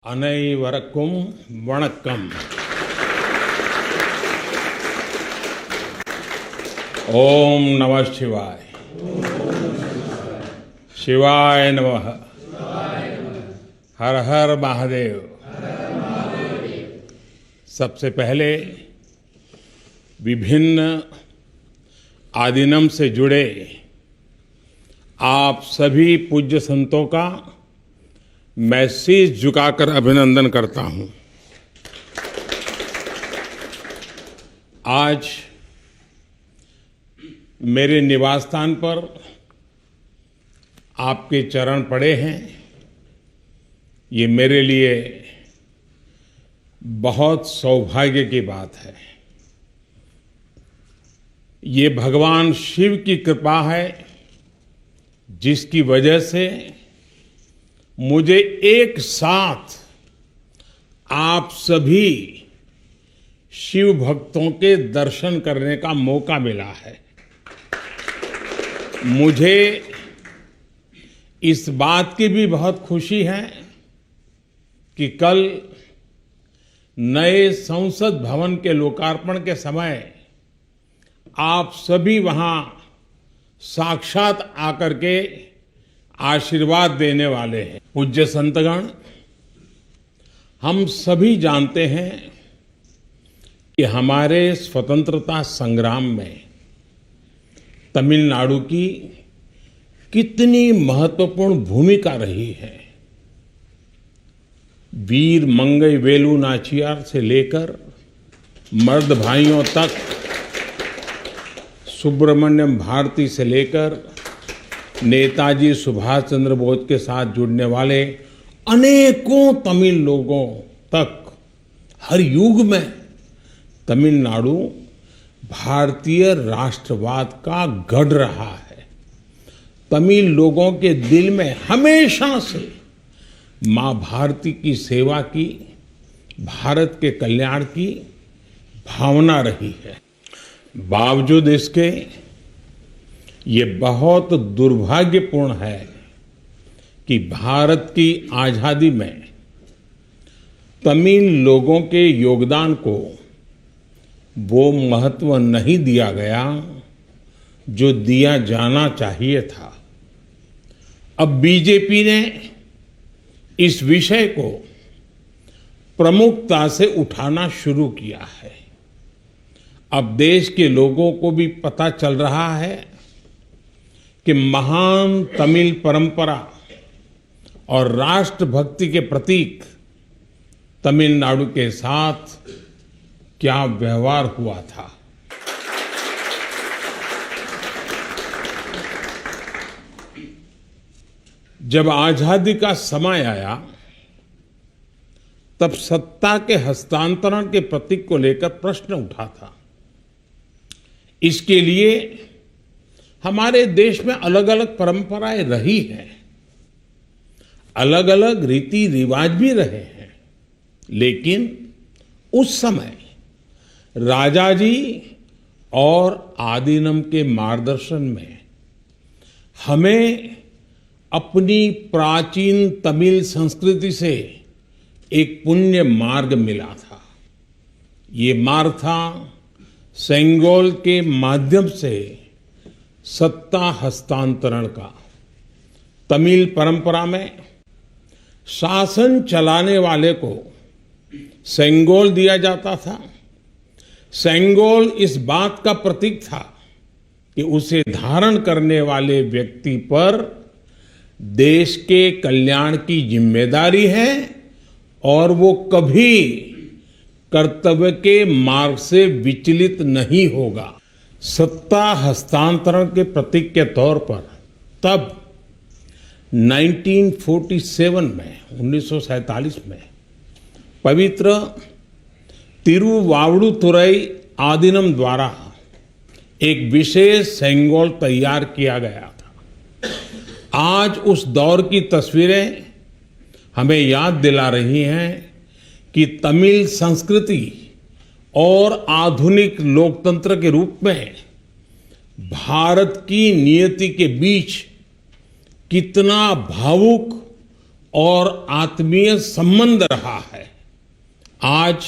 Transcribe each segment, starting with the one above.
அனைவருக்கும் வணக்கம். ஓம் நம சிவாய். शिवाय नमः. हर हर महादेव. सबसे पहले विभिन्न आदिनम से जुड़े आप सभी पूज्य संतों का मैं शीश झुकाकर अभिनंदन करता हूं. आज मेरे निवास स्थान पर आपके चरण पड़े हैं. ये मेरे लिए बहुत सौभाग्य की बात है. ये भगवान शिव की कृपा है जिसकी वजह से मुझे एक साथ आप सभी शिव भक्तों के दर्शन करने का मौका मिला है. मुझे इस बात की भी बहुत खुशी है कि कल नए संसद भवन के लोकार्पण के समय आप सभी वहां साक्षात आकर के आशीर्वाद देने वाले हैं. पूज्य संतगण, हम सभी जानते हैं कि हमारे स्वतंत्रता संग्राम में तमिलनाडु की कितनी महत्वपूर्ण भूमिका रही है. वीर मंगई वेलु नाचियार से लेकर मर्द भाइयों तक, सुब्रमण्यम भारती से लेकर नेताजी सुभाष चंद्र बोस के साथ जुड़ने वाले अनेकों तमिल लोगों तक हर युग में तमिलनाडु भारतीय राष्ट्रवाद का गढ़ रहा है. तमिल लोगों के दिल में हमेशा से मां भारती की सेवा की, भारत के कल्याण की भावना रही है. बावजूद इसके ये बहुत दुर्भाग्यपूर्ण है कि भारत की आजादी में तमिल लोगों के योगदान को वो महत्व नहीं दिया गया जो दिया जाना चाहिए था. अब बीजेपी ने इस विषय को प्रमुखता से उठाना शुरू किया है. अब देश के लोगों को भी पता चल रहा है कि महान तमिल परंपरा और राष्ट्रभक्ति के प्रतीक तमिलनाडु के साथ क्या व्यवहार हुआ था. जब आजादी का समय आया तब सत्ता के हस्तांतरण के प्रतीक को लेकर प्रश्न उठा था. इसके लिए हमारे देश में अलग अलग परंपराएं रही हैं, अलग अलग रीति रिवाज भी रहे हैं. लेकिन उस समय राजाजी और आदीनम के मार्गदर्शन में हमें अपनी प्राचीन तमिल संस्कृति से एक पुण्य मार्ग मिला था. ये मार्ग था सेंगोल के माध्यम से सत्ता हस्तांतरण का. तमिल परंपरा में शासन चलाने वाले को सेंगोल दिया जाता था. सेंगोल इस बात का प्रतीक था कि उसे धारण करने वाले व्यक्ति पर देश के कल्याण की जिम्मेदारी है और वो कभी कर्तव्य के मार्ग से विचलित नहीं होगा. सत्ता हस्तांतरण के प्रतीक के तौर पर तब 1947 में पवित्र तिरुवावड़ुतुरई आदीनम द्वारा एक विशेष सेंगोल तैयार किया गया था. आज उस दौर की तस्वीरें हमें याद दिला रही हैं कि तमिल संस्कृति और आधुनिक लोकतंत्र के रूप में भारत की नियति के बीच कितना भावुक और आत्मीय संबंध रहा है। आज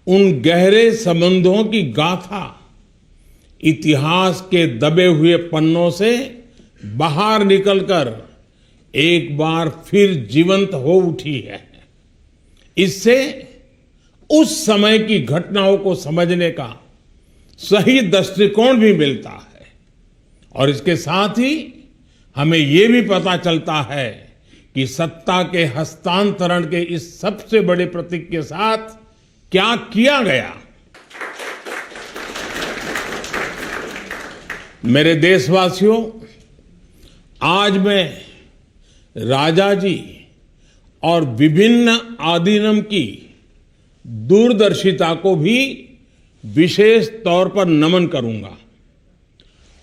उन गहरे संबंधों की गाथा इतिहास के दबे हुए पन्नों से बाहर निकलकर एक बार फिर जीवंत हो उठी है। इससे उस समय की घटनाओं को समझने का सही दृष्टिकोण भी मिलता है और इसके साथ ही हमें ये भी पता चलता है कि सत्ता के हस्तांतरण के इस सबसे बड़े प्रतीक के साथ क्या किया गया। मेरे देशवासियों, आज मैं राजा जी और विभिन्न आदीनम की दूरदर्शिता को भी विशेष तौर पर नमन करूंगा।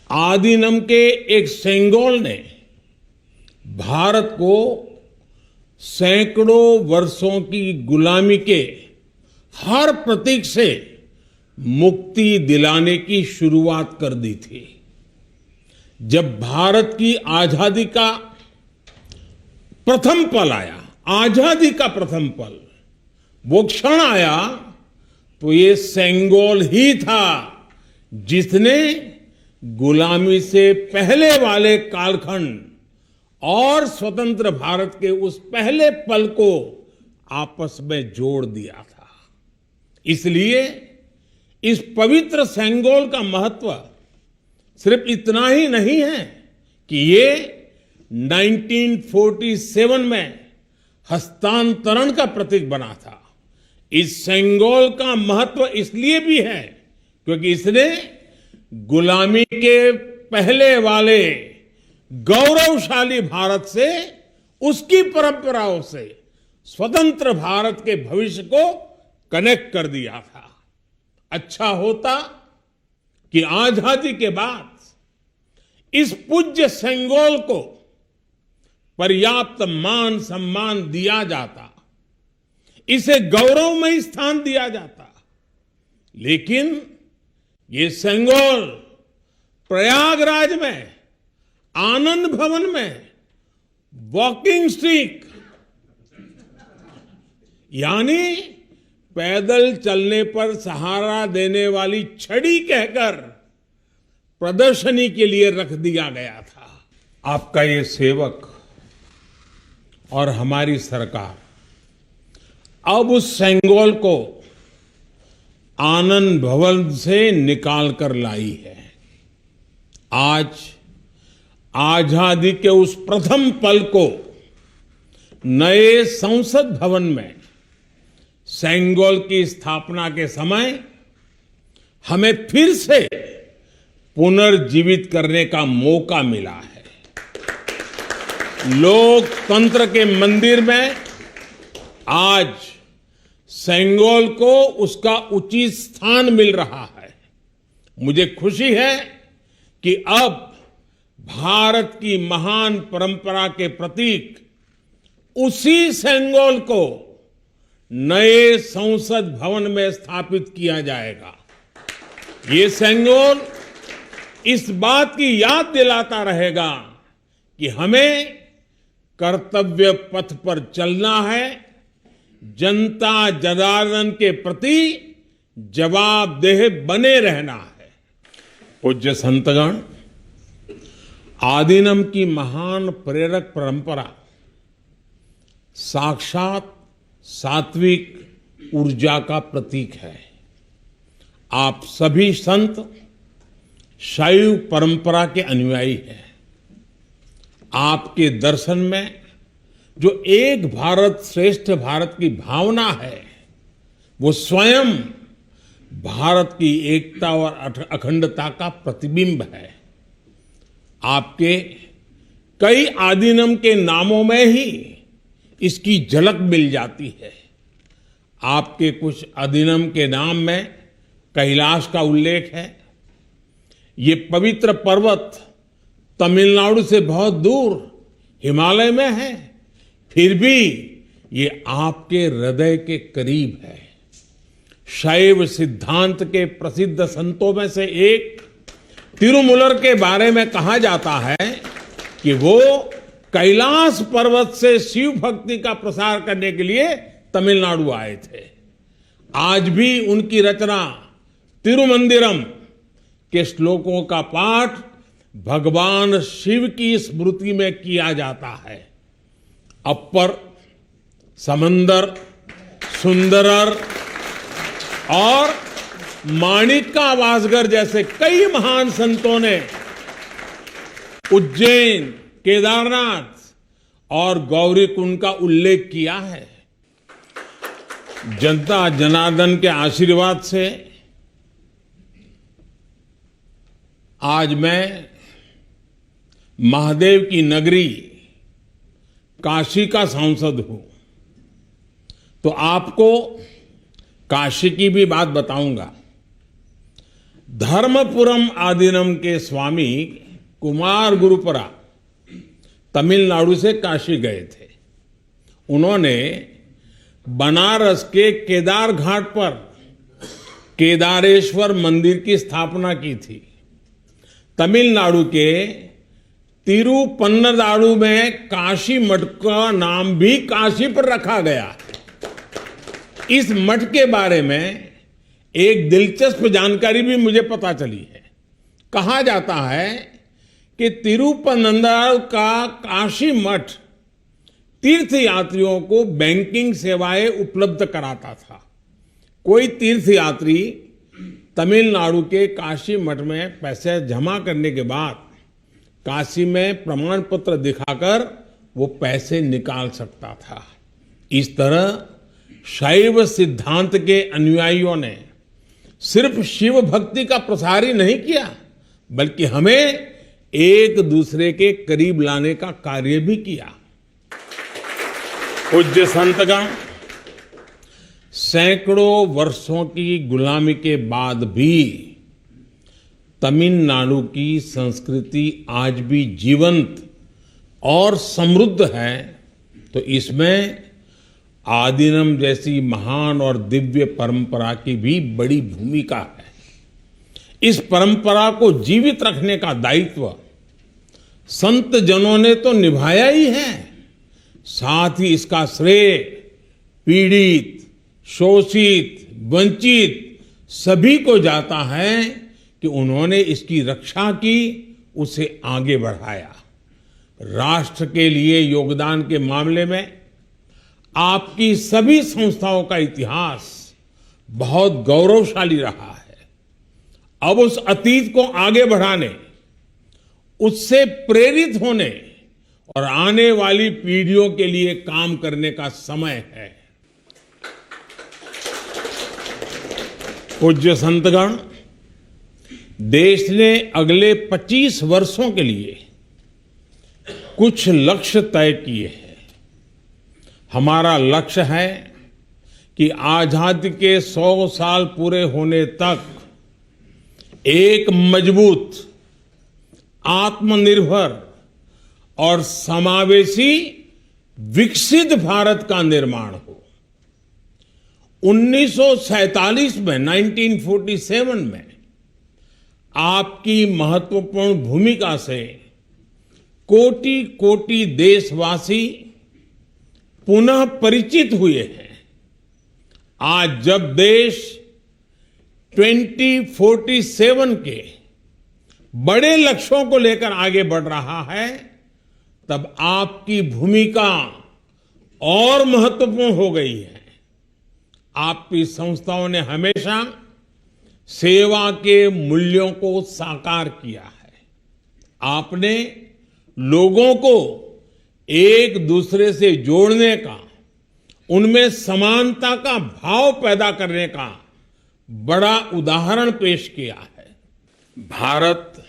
आदीनम के एक सेंगोल ने भारत को सैकड़ों वर्षों की गुलामी के हर प्रतीक से मुक्ति दिलाने की शुरुआत कर दी थी। जब भारत की आजादी का प्रथम पल आया, आजादी का प्रथम पल, वो क्षण आया, तो ये सेंगोल ही था जिसने गुलामी से पहले वाले कालखंड और स्वतंत्र भारत के उस पहले पल को आपस में जोड़ दिया था। इसलिए इस पवित्र सेंगोल का महत्व सिर्फ इतना ही नहीं है कि ये 1947 में हस्तांतरण का प्रतीक बना था। इस सेंगोल का महत्व इसलिए भी है क्योंकि इसने गुलामी के पहले वाले गौरवशाली भारत से, उसकी परंपराओं से स्वतंत्र भारत के भविष्य को कनेक्ट कर दिया था। अच्छा होता कि आजादी के बाद इस पूज्य सेंगोल को पर्याप्त मान सम्मान दिया जाता, इसे गौरवमय स्थान दिया जाता, लेकिन ये सेंगोल प्रयागराज में आनंद भवन में वॉकिंग स्टिक यानी पैदल चलने पर सहारा देने वाली छड़ी कहकर प्रदर्शनी के लिए रख दिया गया था। आपका ये सेवक और हमारी सरकार अब उस सेंगोल को आनंद भवन से निकाल कर लाई है। आज आजादी के उस प्रथम पल को नए संसद भवन में सेंगोल की स्थापना के समय हमें फिर से पुनर्जीवित करने का मौका मिला है। लोकतंत्र के मंदिर में आज सेंगोल को उसका उचित स्थान मिल रहा है। मुझे खुशी है कि अब भारत की महान परंपरा के प्रतीक उसी सेंगोल को नए संसद भवन में स्थापित किया जाएगा। ये सेंगोल इस बात की याद दिलाता रहेगा कि हमें कर्तव्य पथ पर चलना है, जनता जनार्दन के प्रति जवाबदेह बने रहना है। पूज्य संतगण, आदीनम की महान प्रेरक परंपरा साक्षात सात्विक ऊर्जा का प्रतीक है। आप सभी संत शैव परंपरा के अनुयायी हैं। आपके दर्शन में जो एक भारत श्रेष्ठ भारत की भावना है, वो स्वयं भारत की एकता और अखंडता का प्रतिबिंब है। आपके कई आदीनम के नामों में ही इसकी झलक मिल जाती है। आपके कुछ आदीनम के नाम में कैलाश का उल्लेख है। ये पवित्र पर्वत तमिलनाडु से बहुत दूर हिमालय में है, फिर भी ये आपके हृदय के करीब है। शैव सिद्धांत के प्रसिद्ध संतों में से एक तिरुमूलर के बारे में कहा जाता है कि वो कैलाश पर्वत से शिव भक्ति का प्रसार करने के लिए तमिलनाडु आए थे। आज भी उनकी रचना तिरुमंदिरम के श्लोकों का पाठ भगवान शिव की स्मृति में किया जाता है। अप्पर, समंदर, सुंदरर और माणिका वासगर जैसे कई महान संतों ने उज्जैन, केदारनाथ और गौरीकुंड का उल्लेख किया है। जनता जनार्दन के आशीर्वाद से आज मैं महादेव की नगरी काशी का सांसद हूं, तो आपको काशी की भी बात बताऊंगा। धर्मपुरम आदीनम के स्वामी कुमार गुरुपरा तमिलनाडु से काशी गए थे। उन्होंने बनारस के केदार घाट पर केदारेश्वर मंदिर की स्थापना की थी। तमिलनाडु के तिरुपन्नदारु में काशी मठ का नाम भी काशी पर रखा गया। इस मठ के बारे में एक दिलचस्प जानकारी भी मुझे पता चली है। कहा जाता है कि तिरुपन्नदारु का काशी मठ तीर्थ यात्रियों को बैंकिंग सेवाएं उपलब्ध कराता था। कोई तीर्थ यात्री तमिलनाडु के काशी मठ में पैसे जमा करने के बाद काशी में प्रमाण पत्र दिखाकर वो पैसे निकाल सकता था। इस तरह शैव सिद्धांत के अनुयायियों ने सिर्फ शिव भक्ति का प्रसार ही नहीं किया, बल्कि हमें एक दूसरे के करीब लाने का कार्य भी किया। पूज्य संतगण, सैकड़ों वर्षों की गुलामी के बाद भी तमिलनाडु की संस्कृति आज भी जीवंत और समृद्ध है, तो इसमें आदीनम जैसी महान और दिव्य परंपरा की भी बड़ी भूमिका है। इस परंपरा को जीवित रखने का दायित्व संत जनों ने तो निभाया ही है, साथ ही इसका श्रेय पीड़ित, शोषित, वंचित सभी को जाता है कि उन्होंने इसकी रक्षा की, उसे आगे बढ़ाया। राष्ट्र के लिए योगदान के मामले में आपकी सभी संस्थाओं का इतिहास बहुत गौरवशाली रहा है। अब उस अतीत को आगे बढ़ाने, उससे प्रेरित होने और आने वाली पीढ़ियों के लिए काम करने का समय है। पूज्य संतगण, देश ने अगले 25 वर्षों के लिए कुछ लक्ष्य तय किए हैं। हमारा लक्ष्य है कि आजादी के 100 साल पूरे होने तक एक मजबूत, आत्मनिर्भर और समावेशी विकसित भारत का निर्माण हो। 1947 में 1947 में आपकी महत्वपूर्ण भूमिका से कोटि कोटि देशवासी पुनः परिचित हुए हैं। आज जब देश 2047 के बड़े लक्ष्यों को लेकर आगे बढ़ रहा है, तब आपकी भूमिका और महत्वपूर्ण हो गई है। आपकी संस्थाओं ने हमेशा सेवा के मूल्यों को साकार किया है। आपने लोगों को एक दूसरे से जोड़ने का, उनमें समानता का भाव पैदा करने का बड़ा उदाहरण पेश किया है। भारत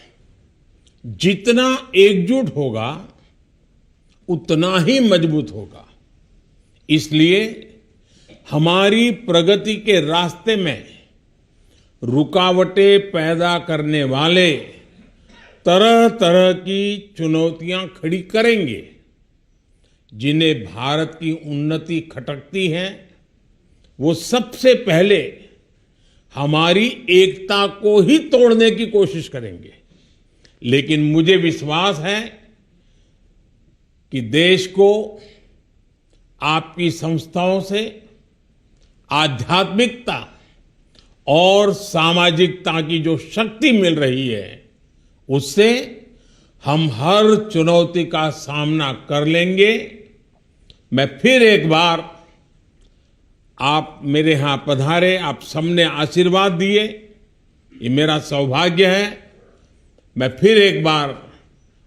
जितना एकजुट होगा उतना ही मजबूत होगा। इसलिए हमारी प्रगति के रास्ते में रुकावटें पैदा करने वाले तरह तरह की चुनौतियां खड़ी करेंगे। जिन्हें भारत की उन्नति खटकती है, वो सबसे पहले हमारी एकता को ही तोड़ने की कोशिश करेंगे। लेकिन मुझे विश्वास है कि देश को आपकी संस्थाओं से आध्यात्मिकता और सामाजिकता की जो शक्ति मिल रही है, उससे हम हर चुनौती का सामना कर लेंगे। मैं फिर एक बार, आप मेरे यहां पधारे, आप सबने आशीर्वाद दिए, ये मेरा सौभाग्य है। मैं फिर एक बार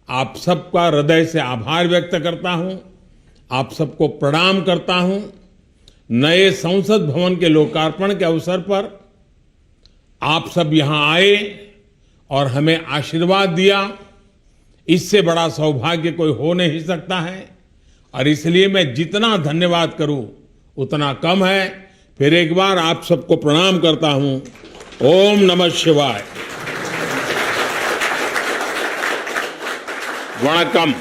आप सबका हृदय से आभार व्यक्त करता हूं, आप सबको प्रणाम करता हूं। नए संसद भवन के लोकार्पण के अवसर पर आप सब यहां आए और हमें आशीर्वाद दिया, इससे बड़ा सौभाग्य कोई हो नहीं सकता है। और इसलिए मैं जितना धन्यवाद करूं उतना कम है। फिर एक बार आप सबको प्रणाम करता हूं। ओम नमः शिवाय। वणक्कम।